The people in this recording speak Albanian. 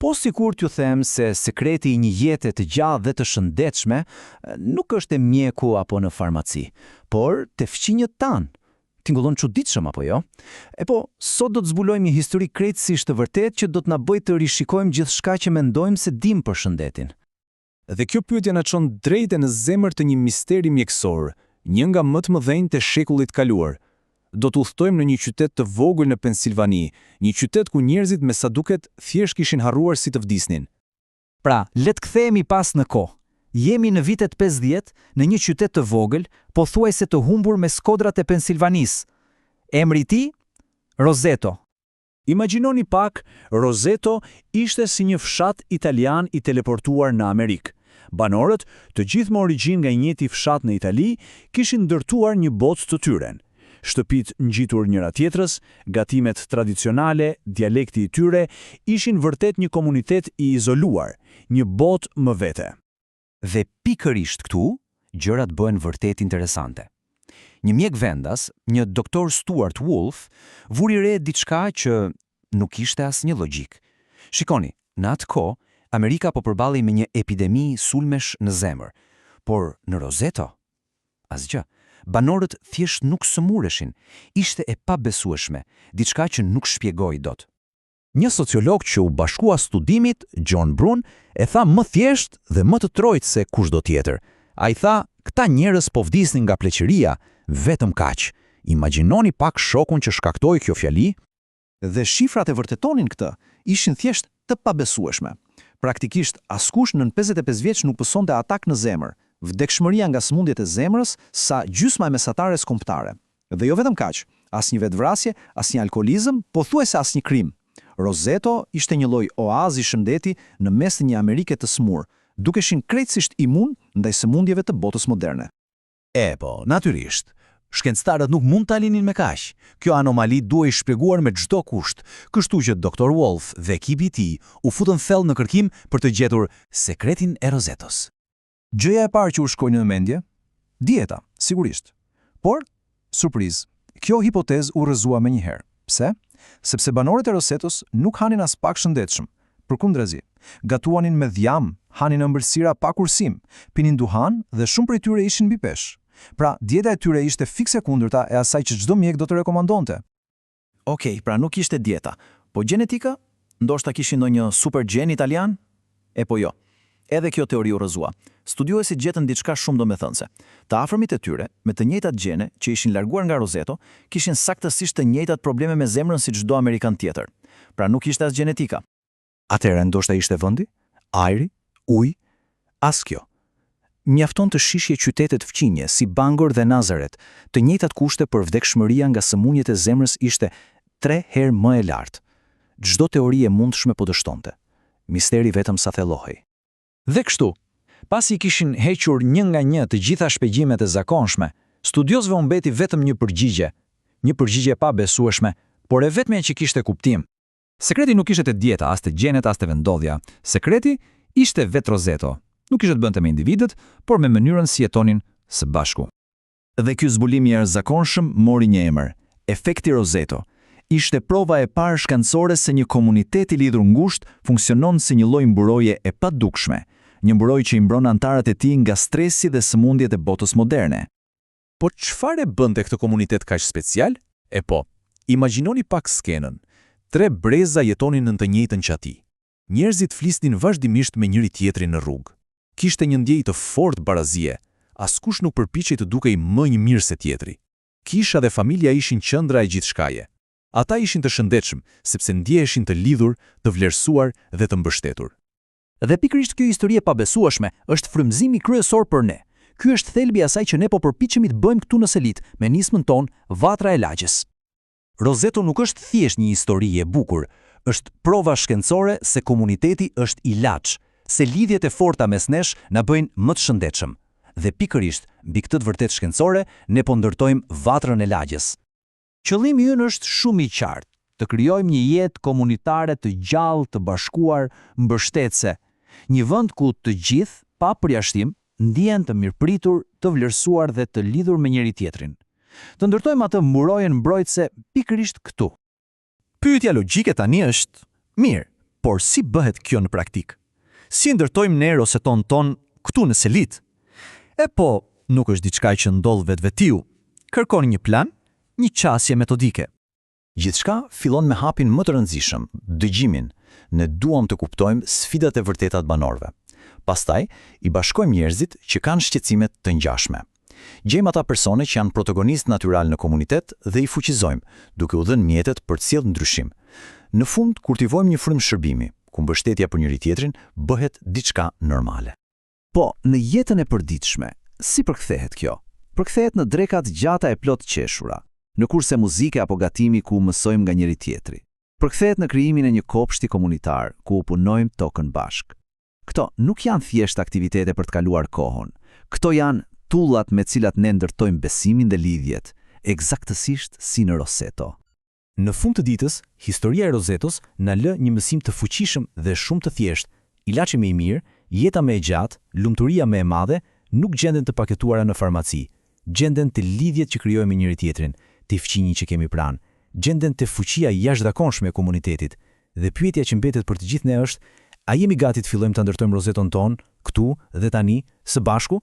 Po sikur t'ju them se sekreti i një jete të gjallë dhe të shëndetshme nuk është e mjeku apo në farmaci, por te fqinjët tanë. Tingëllon çuditshëm apo jo? E po, sot do të zbulojmë një histori krejtësisht të vërtetë që do të na bëjë të rishikojmë gjithçka që mendojmë se dim për shëndetin. Dhe kjo pyetje na çon drejt në zemër të një misteri mjekësor, një nga më të mëdhenjtë të shekullit kaluar. Do të udhtojmë në një qytet të vogël në Pensilvani, një qytet ku njerëzit me sa duket thjesht kishin harruar si të vdisnin. Pra, le të kthehemi pas në kohë. Jemi në vitet 50 në një qytet të vogël, pothuajse të humbur me skodrat e Pensilvanisë. Emri i tij? Roseto. Imagjinoni pak, Roseto ishte si një fshat italian i teleportuar në Amerikë. Banorët, të gjithë me origjinë nga njëjti fshat në Itali, kishin ndërtuar një botë të tyren. Shtëpit ngjitur njëra tjetrës, gatimet tradicionale, dialekti i tyre, ishin vërtet një komunitet i izoluar, një botë më vete. Dhe pikërisht këtu, gjërat bëhen vërtet interesante. Një mjek vendas, një doktor Stuart Wolf, vuri re diçka që nuk ishte asnjë logjik. Shikoni, në atë kohë, Amerika po përballej me një epidemi sulmesh në zemër, por në Roseto, asgjë. Banorët thjesht nuk sëmureshin, ishte e pabesueshme, diçka që nuk shpjegoi dot. Një sociolog që u bashkua studimit, John Brun, e tha më thjesht dhe më të trojtë se kushdo tjetër. Ai tha, këta njerëz po vdisnin nga pleqëria, vetëm kaq. Imagjinoni pak shokun që shkaktoi kjo fjali. Dhe shifrat e vërtetonin këtë, ishin thjesht të pabesueshme. Praktikisht askush nën 55 vjeç nuk pësonte atak në zemër. Vdekshmëria nga sëmundjet e zemrës sa gjysma e mesatares kombëtare. Dhe jo vetëm kaq, asnjë vetvrasje, asnjë alkoolizëm, pothuajse asnjë krim. Roseto ishte një lloj oazi shëndeti në mes të një Amerike të smur, dukeshin krejtësisht imun ndaj sëmundjeve të botës moderne. Po, natyrisht. Shkencëtarët nuk mund ta linin me kaq. Kjo anomali duhej shpjeguar me çdo kusht, kështu që Dr. Wolf dhe ekipi i tij u futën thellë në kërkim për të gjetur sekretin e Rosetos. Gjëja e parë që u shkoi në mendje, dieta, sigurisht. Por, surprizë, kjo hipotezë u rrëzua menjëherë. Pse? Sepse banorët e Rosetos nuk hanin as pak shëndetshëm. Përkundrazi, gatuanin me dhjam, hanin ëmbëlsira pa kursim, pinin duhan dhe shumë prej tyre ishin mbi peshë. Pra, dieta e tyre ishte fikse kundërta e asaj që çdo mjek do të rekomandonte. Okej, pra nuk ishte dieta, po gjenetika? Ndoshta kishin ndonjë super gjen italian? Po jo. Edhe kjo teori u rrëzua. Studiuesit gjetën diçka shumë domethënëse. Të afërmit e tyre, me të njëjtat gjene që ishin larguar nga Roseto, kishin saktësisht të njëjtat probleme me zemrën si çdo amerikan tjetër. Pra nuk ishte as gjenetika. Atëherë ndoshta ishte vendi, ajri, uji, as kjo. Mjafton të shishje qytetet fqinje si Bangor dhe Nazaret, të njëjtat kushte për vdekshmëria nga sëmundjet e zemrës ishte 3 herë më e lartë. Çdo teori e mundshme po dështonte. Misteri vetëm sa thellohej. Dhe kështu, pasi kishin hequr një nga një të gjitha shpjegimet e zakonshme, studiosëve u mbeti vetëm një përgjigje pa besueshme, por e vetmja që kishte kuptim. Sekreti nuk ishte te dieta, as te gjenet, as te vendodhja. Sekreti ishte vetë Roseto. Nuk ishte të bënte me individët, por me mënyrën si jetonin së bashku. Dhe ky zbulim i jashtëzakonshëm mori një emër, efekti Roseto. Ishte prova e parë shkencore se një komunitet i lidhur ngushtë funksionon si një lloj mburoje e padukshme. Një mburojë që i mbron anëtarët e tij nga stresi dhe sëmundjet e botës moderne. Po çfarë bënte këtë komunitet kaq special? Po, imagjinoni pak skenën. 3 breza jetonin në të njëjtën qati. Njerëzit flisnin vazhdimisht me njëri tjetrin në rrugë. Kishte një ndjejë të fortë barazie. Askush nuk përpiqej të dukej më i mirë se tjetri. Kisha dhe familja ishin qendra e gjithçkaje. Ata ishin të shëndetshëm sepse ndjeheshin të lidhur, të vlerësuar dhe të mbështetur. Dhe pikërisht kjo histori e pabesueshme është frymëzimi kryesor për ne. Ky është thelbi i asaj që ne po përpiqemi të bëjmë këtu në Selit, me nismën tonë Vatra e Lagjës. Roseto nuk është thjesht një histori e bukur, është prova shkencore se komuniteti është ilaç, se lidhjet e forta mes nesh na bëjnë më të shëndetshëm. Dhe pikërisht mbi këtë të vërtetë shkencore ne po ndërtojmë Vatrën e Lagjës. Qëllimi ynë është shumë i qartë, të krijojmë një jetë komunitare të gjallë, të bashkuar, mbështetëse. Një vend ku të gjithë, pa përjashtim, ndihen të mirëpritur, të vlerësuar dhe të lidhur me njëri tjetrin. Të ndërtojmë atë mburojën mbrojtëse pikërisht këtu. Pyetja logjike tani është, mirë, Por si bëhet kjo në praktik? Si ndërtojmë ne roseton ton këtu në Selit? Po, nuk është diçka që ndodh vetvetiu. Kërkon një plan, një qasje metodike. Gjithçka fillon me hapin më të rëndësishëm, dëgjimin. Ne duam të kuptojmë sfidat e vërteta të banorëve. Pastaj, i bashkojmë njerëzit që kanë shqetësime të ngjashme. Gjejmë ata persone që janë protagonistë natyral në komunitet dhe i fuqizojmë, duke u dhënë mjetet për të sjellë ndryshim. Në fund, kultivojmë një frymë shërbimi, ku mbështetja për njëri tjetrin bëhet diçka normale. Po, në jetën e përditshme, si përkthehet kjo? Përkthehet në drekat gjata e plot qeshura, në kurse muzike apo gatimi ku mësojmë nga njëri tjetri. Përkthehet në krijimin e një kopshti komunitar ku u punojmë tokën bashk. Këto nuk janë thjesht aktivitete për të kaluar kohën. Këto janë tullat me cilat ne ndërtojmë besimin dhe lidhjet, eksaktësisht si në Roseto. Në fund të ditës, historia e Rosetos na lë një mësim të fuqishëm dhe shumë të thjeshtë. Ilaçi më i mirë, jeta më e gjatë, lumturia më e madhe nuk gjenden të paketuara në farmaci. Gjenden të lidhjet që krijojmë me njëri tjetrin, të fqinjit që kemi pranë, gjenden të fuqia jashtëzakonshme e komunitetit. Dhe pyetja që mbetet për të gjithë ne është: a jemi gati të fillojmë të ndërtojmë Roseton ton këtu dhe tani së bashku?